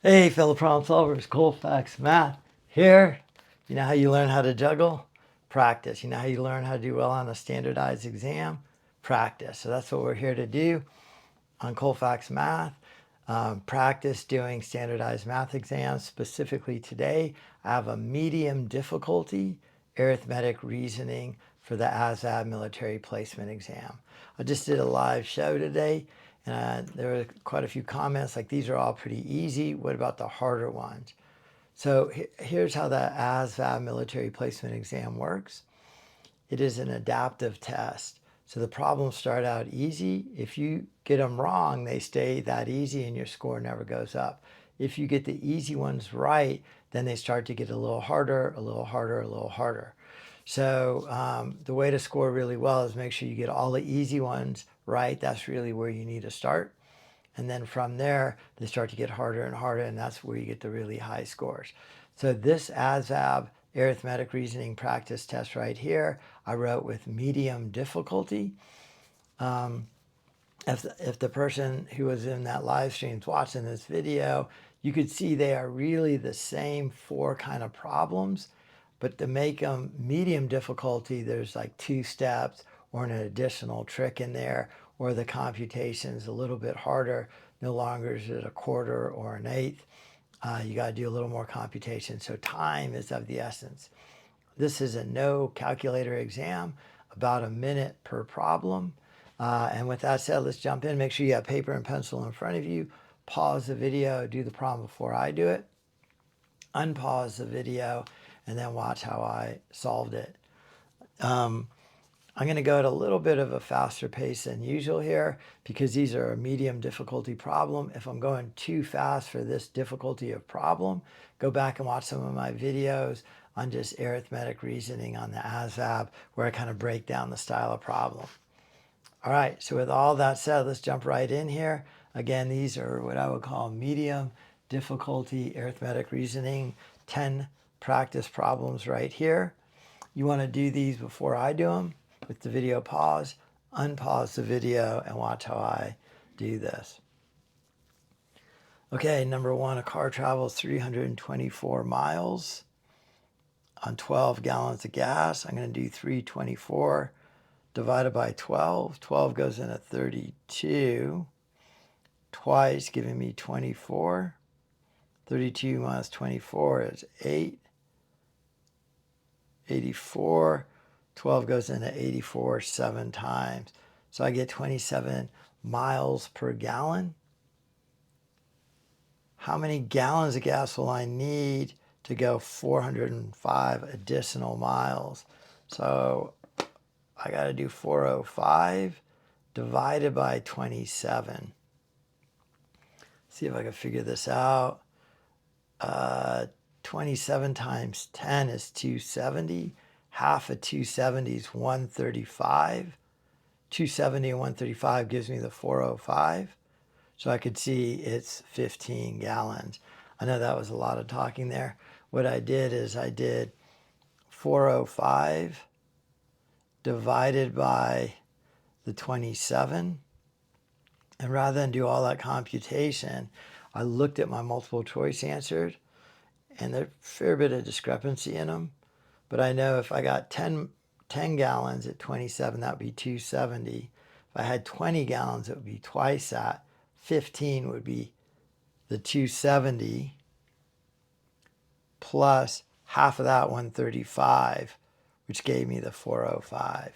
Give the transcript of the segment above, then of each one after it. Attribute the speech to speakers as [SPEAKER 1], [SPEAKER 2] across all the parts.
[SPEAKER 1] Hey, fellow problem solvers, Colfax Math here. You know how you learn how to juggle? Practice. You know how you learn how to do well on a standardized exam? Practice. So that's what we're here to do on Colfax Math. Practice doing standardized math exams. Specifically today, I have a medium difficulty arithmetic reasoning for the ASVAB military placement exam. I just did a live show today, and there were quite a few comments like these are all pretty easy. What about the harder ones? So here's how the ASVAB military placement exam works. It is an adaptive test. So the problems start out easy. If you get them wrong, they stay that easy and your score never goes up. If you get the easy ones right, then they start to get a little harder, a little harder, a little harder. So the way to score really well is make sure you get all the easy ones right. That's really where you need to start. And then from there, they start to get harder and harder, and that's where you get the really high scores. So this ASVAB arithmetic reasoning practice test right here, I wrote with medium difficulty. If the person who was in that live stream is watching this video, you could see they are really the same four kind of problems, but to make them medium difficulty, there's like 2 steps or an additional trick in there, or the computation is a little bit harder. No longer is it a quarter or an eighth. You got to do a little more computation. So time is of the essence. This is a no calculator exam, about a minute per problem. And with that said, let's jump in. Make sure you have paper and pencil in front of you. Pause the video, do the problem before I do it. Unpause the video, and then watch how I solved it. I'm going to go at a little bit of a faster pace than usual here because these are a medium difficulty problem. If I'm going too fast for this difficulty of problem, go back and watch some of my videos on just arithmetic reasoning on the ASVAB where I kind of break down the style of problem. All right, so with all that said, let's jump right in here. Again, these are what I would call medium difficulty arithmetic reasoning, 10 practice problems right here. You want to do these before I do them. With the video pause, unpause the video, and watch how I do this. Okay, number 1, a car travels 324 miles on 12 gallons of gas. I'm going to do 324 divided by 12. 12 goes into 32 twice, giving me 24. 32 minus 24 is 8. 84. 12 goes into 84 7 times. So I get 27 miles per gallon. How many gallons of gas will I need to go 405 additional miles? So I got to do 405 divided by 27. See if I can figure this out. 27 times 10 is 270. Half of 270 is 135. 270 and 135 gives me the 405. So I could see it's 15 gallons. I know that was a lot of talking there. What I did is I did 405 divided by the 27. And rather than do all that computation, I looked at my multiple choice answers, and there's a fair bit of discrepancy in them. But I know if I got 10 gallons at 27, that would be 270. If I had 20 gallons, it would be twice that. 15 would be the 270 plus half of that 135, which gave me the 405.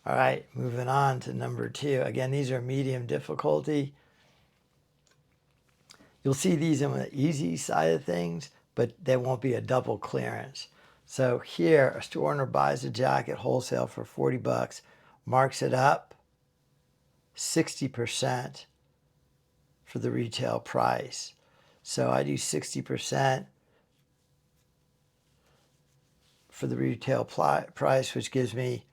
[SPEAKER 1] All right, moving on to number 2. Again, these are medium difficulty. You'll see these on the easy side of things, but they won't be a double clearance. So here, a store owner buys a jacket wholesale for 40 bucks, marks it up 60% for the retail price. So I do 60% for the retail price, which gives me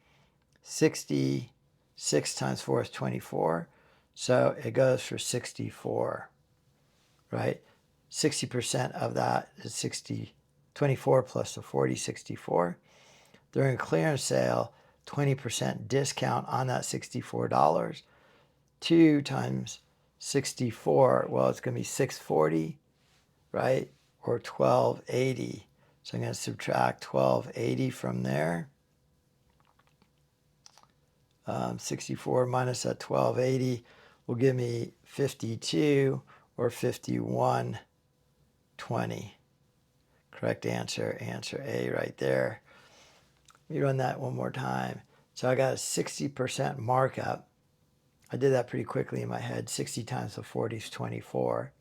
[SPEAKER 1] 66 times 4 is 24. So it goes for 64, right? 60% of that is 60. 24 plus the 40, 64. During clearance sale, 20% discount on that $64. 2 times 64, well, it's going to be 640. right? Or 1280. So I'm going to subtract 1280 from there. 64 minus that 1280 will give me 52 or 5120. Correct answer, answer A right there. Let me run that one more time. So I got a 60% markup. I did that pretty quickly in my head. 60 times the 40 is 24.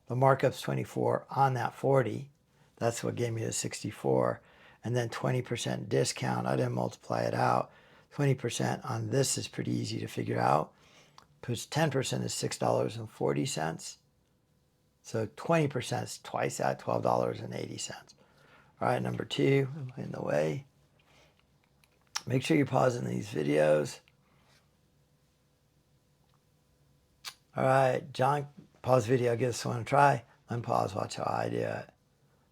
[SPEAKER 1] The markup's 24 on that 40. That's what gave me the 64. And then 20% discount. I didn't multiply it out. 20% on this is pretty easy to figure out. Because 10% is $6.40. So 20% is twice that, $12.80. All right, number 2, am I in the way? Make sure you're pausing these videos. All right, John, pause video, give this one a try. Unpause, watch how I do it.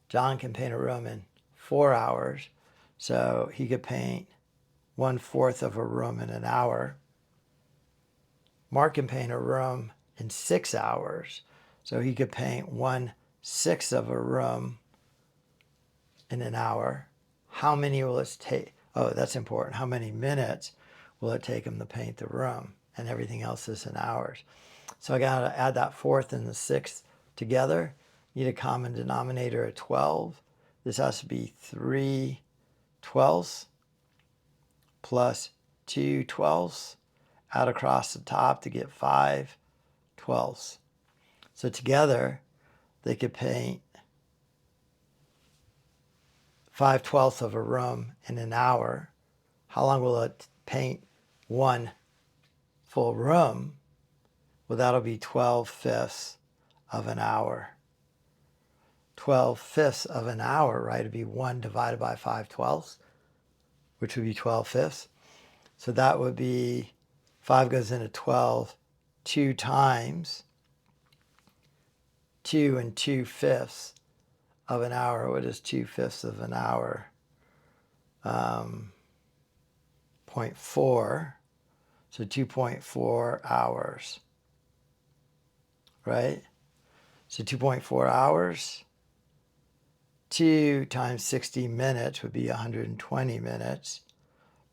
[SPEAKER 1] John can paint a room in 4 hours, so he could paint 1/4 of a room in an hour. Mark can paint a room in 6 hours, so he could paint 1/6 of a room in an hour. How many will it take? Oh, that's important. How many minutes will it take him to paint the room? And everything else is in hours. So I got to add that 4th and the 6th together. Need a common denominator of 12. This has to be 3 twelfths plus 2 twelfths. Add across the top to get 5 twelfths. So together they could paint 5 twelfths of a room in an hour. How long will it paint one full room? Well, that'll be 12/5 of an hour. 12/5 of an hour, right? It'd be 1 divided by 5 twelfths, which would be 12/5. So that would be 5 goes into 12 2 times. 2 and 2/5 of an hour. What is 2/5 of an hour? 0.4. So 2.4 hours, right? So 2.4 hours. 2 times 60 minutes would be 120 minutes.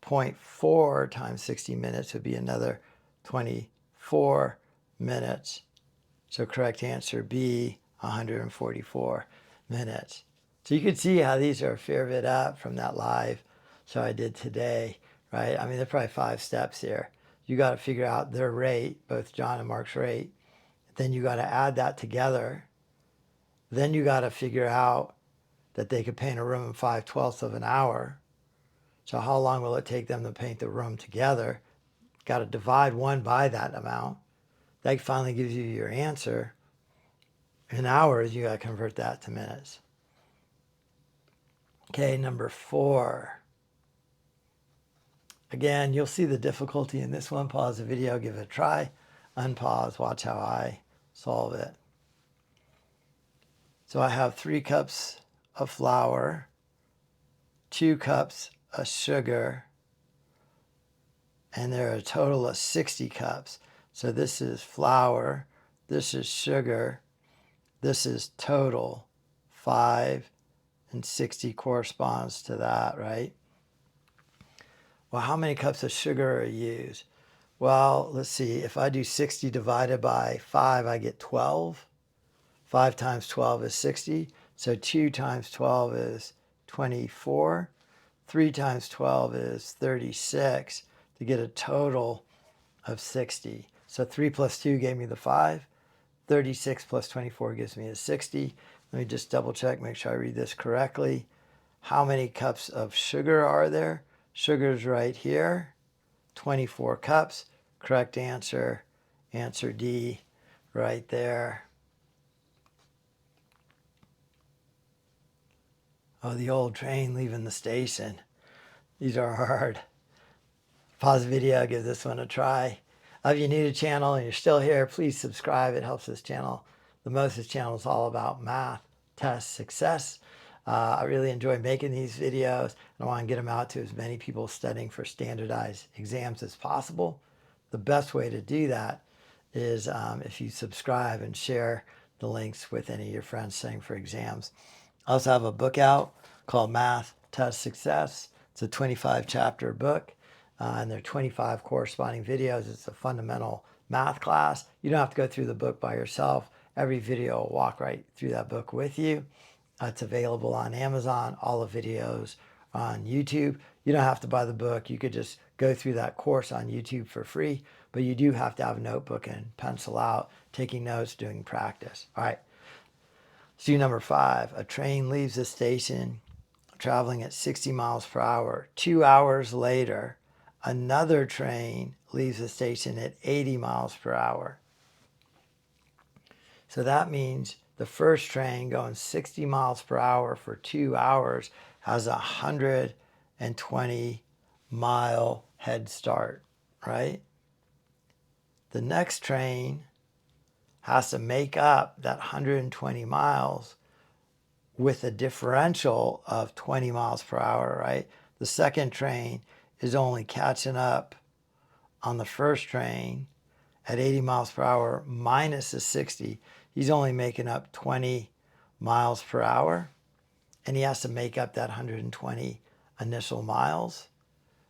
[SPEAKER 1] 0.4 times 60 minutes would be another 24 minutes. So correct answer B, 144 minutes. So you can see how these are a fair bit up from that live show I did today, right? I mean, there's probably 5 steps here. You got to figure out their rate, both John and Mark's rate. Then you got to add that together. Then you got to figure out that they could paint a room in 5 twelfths of an hour. So how long will it take them to paint the room together? Got to divide 1 by that amount. That finally gives you your answer. In hours, you got to convert that to minutes. Okay, number 4. Again, you'll see the difficulty in this one. Pause the video, give it a try. Unpause, watch how I solve it. So I have 3 cups of flour, 2 cups of sugar, and there are a total of 60 cups. So this is flour, this is sugar, this is total. 5 and 60 corresponds to that, right? Well, how many cups of sugar are used? Well, let's see. If I do 60 divided by 5, I get 12. 5 times 12 is 60. So 2 times 12 is 24. 3 times 12 is 36 to get a total of 60. So 3 plus 2 gave me the 5. 36 plus 24 gives me a 60. Let me just double check, make sure I read this correctly. How many cups of sugar are there? Sugar's right here. 24 cups. Correct answer, answer D, right there. Oh, the old train leaving the station. These are hard. Pause the video, give this one a try. If you're new to the channel and you're still here, please subscribe. It helps this channel the most. This channel is all about math, test, success. I really enjoy making these videos, and I want to get them out to as many people studying for standardized exams as possible. The best way to do that is if you subscribe and share the links with any of your friends studying for exams. I also have a book out called Math Test Success. It's a 25 chapter book, and there are 25 corresponding videos. It's a fundamental math class. You don't have to go through the book by yourself. Every video will walk right through that book with you. It's available on Amazon. All the videos on YouTube. You don't have to buy the book. You could just go through that course on YouTube for free, but you do have to have a notebook and pencil out, taking notes, doing practice. All right. So number 5, a train leaves the station traveling at 60 miles per hour. 2 hours later, another train leaves the station at 80 miles per hour. So that means the first train going 60 miles per hour for 2 hours has a 120-mile head start, right? The next train has to make up that 120 miles with a differential of 20 miles per hour, right? The second train is only catching up on the first train at 80 miles per hour minus the 60. He's only making up 20 miles per hour, and he has to make up that 120 initial miles.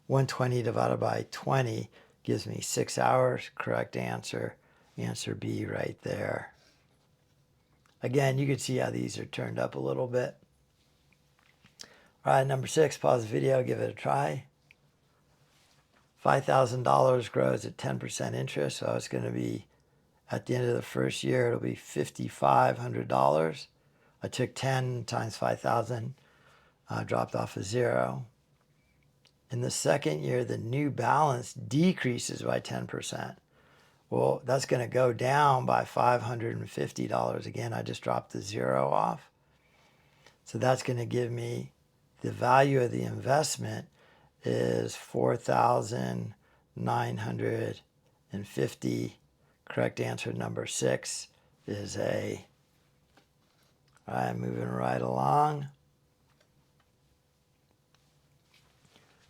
[SPEAKER 1] 120 divided by 20 gives me 6 hours. Correct answer. Answer B right there. Again, you can see how these are turned up a little bit. All right, number 6, pause the video, give it a try. $5,000 grows at 10% interest, so it's going to be, at the end of the first year, it'll be $5,500. I took 10 times 5,000, dropped off a 0. In the second year, the new balance decreases by 10%. Well, that's going to go down by $550. Again, I just dropped the 0 off. So that's going to give me the value of the investment is $4,950. Correct answer number 6 is A. All right, moving right along.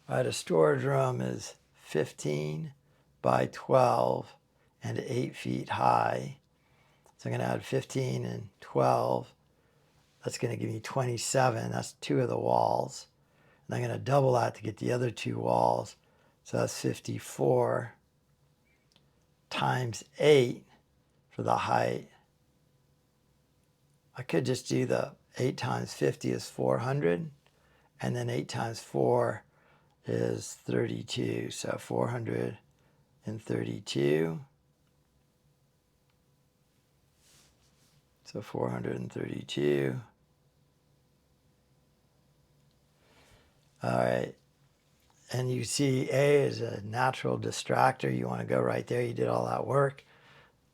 [SPEAKER 1] All right, a storage room is 15 by 12 and 8 feet high. So I'm going to add 15 and 12. That's going to give me 27. That's 2 of the walls. And I'm going to double that to get the other 2 walls. So that's 54 times 8 for the height. I could just do the 8 times 50 is 400. And then 8 times 4 is 32. So 432. So 432. All right. And you see A is a natural distractor. You want to go right there. You did all that work.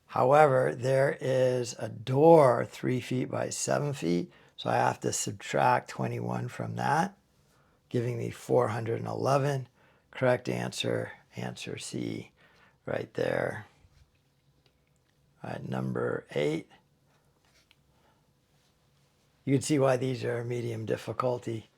[SPEAKER 1] However, there is a door 3 feet by 7 feet. So I have to subtract 21 from that, giving me 411. Correct answer, answer C right there. All right, number 8. You can see why these are medium difficulty.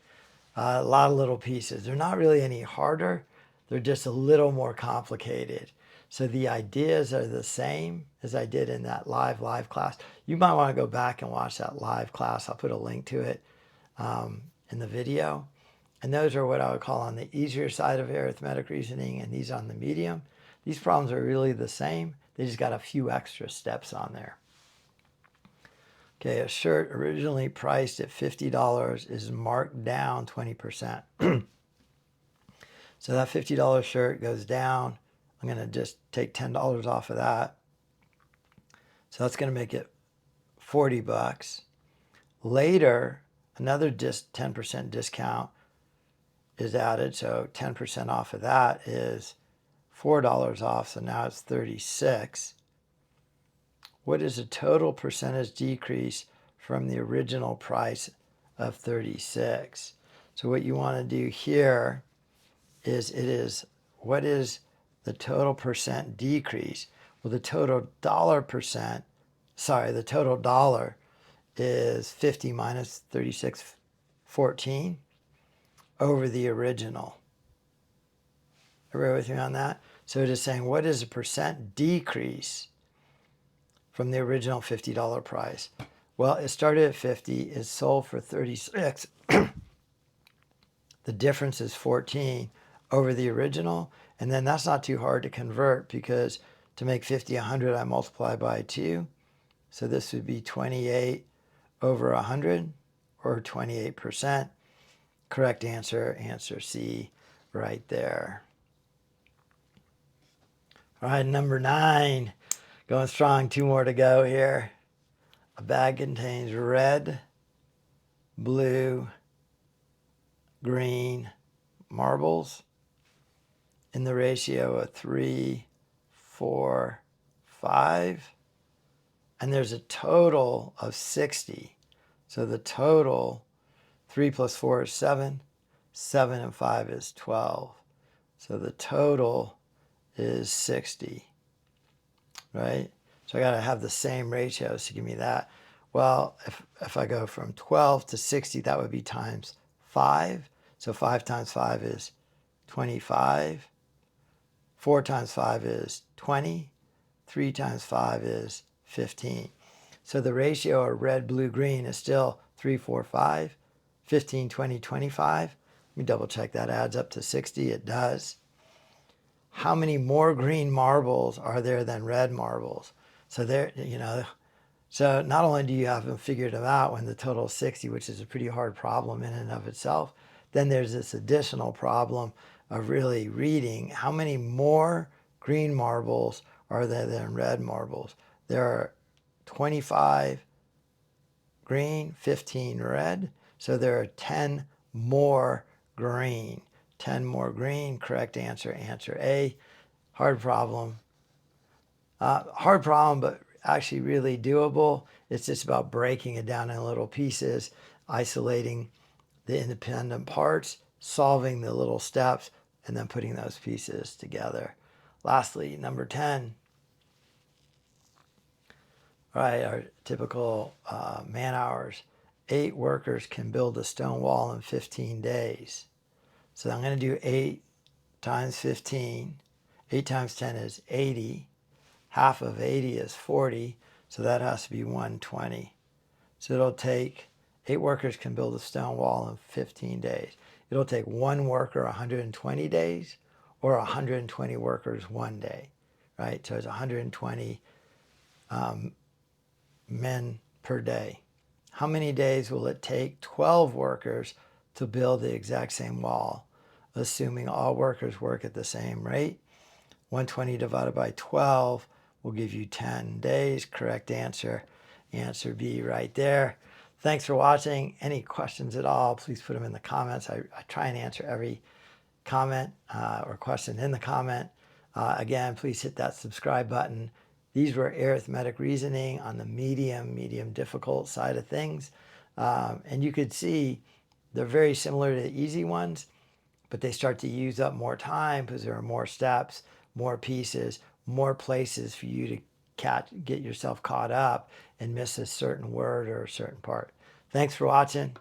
[SPEAKER 1] A lot of little pieces. They're not really any harder. They're just a little more complicated. So the ideas are the same as I did in that live class. You might want to go back and watch that live class. I'll put a link to it in the video. And those are what I would call on the easier side of arithmetic reasoning, and these on the medium. These problems are really the same. They just got a few extra steps on there. Okay, a shirt originally priced at $50 is marked down 20%. So that $50 shirt goes down. I'm going to just take $10 off of that. So that's going to make it $40. Later, another 10% discount is added. So 10% off of that is $4 off. So now it's $36. What is the total percentage decrease from the original price of $36? So what you want to do here is what is the total percent decrease? Well, the total dollar is 50 minus 36.14 over the original. Everybody with me on that? So it is saying what is the percent decrease from the original $50 price? Well, it started at 50, it sold for 36. The difference is 14 over the original. And then that's not too hard to convert, because to make 50 100, I multiply by 2. So this would be 28 over 100, or 28%. Correct answer, answer C right there. All right, number 9. Going strong, 2 more to go here. A bag contains red, blue, green marbles in the ratio of 3, 4, 5. And there's a total of 60. So the total, 3 plus 4 is 7. 7 and 5 is 12. So the total is 60, right? So I got to have the same ratios to give me that. Well, if I go from 12 to 60, that would be times 5. So 5 times 5 is 25. 4 times 5 is 20. 3 times 5 is 15. So the ratio of red, blue, green is still 3, 4, 5, 15, 20, 25. Let me double check that adds up to 60. It does. How many more green marbles are there than red marbles? So there, so not only do you have them figured them out when the total is 60, which is a pretty hard problem in and of itself, then there's this additional problem of really reading how many more green marbles are there than red marbles. There are 25 green, 15 red, so there are 10 more green. 10 more green, correct answer, answer A. Hard problem, but actually really doable. It's just about breaking it down in little pieces, isolating the independent parts, solving the little steps, and then putting those pieces together. Lastly, number 10. All right, our typical man hours. 8 workers can build a stone wall in 15 days. So I'm going to do 8 times 15. 8 times 10 is 80. Half of 80 is 40. So that has to be 120. So it'll take 8 workers can build a stone wall in 15 days. It'll take 1 worker 120 days, or 120 workers 1 day, right? So it's 120 men per day. How many days will it take 12 workers to build the exact same wall, assuming all workers work at the same rate? 120 divided by 12 will give you 10 days. Correct answer, answer B right there. Thanks for watching. Any questions at all, please put them in the comments. I try and answer every comment or question in the comment. Again, please hit that subscribe button. These were arithmetic reasoning on the medium difficult side of things. And you could see they're very similar to the easy ones, but they start to use up more time because there are more steps, more pieces, more places for you to get yourself caught up and miss a certain word or a certain part. Thanks for watching.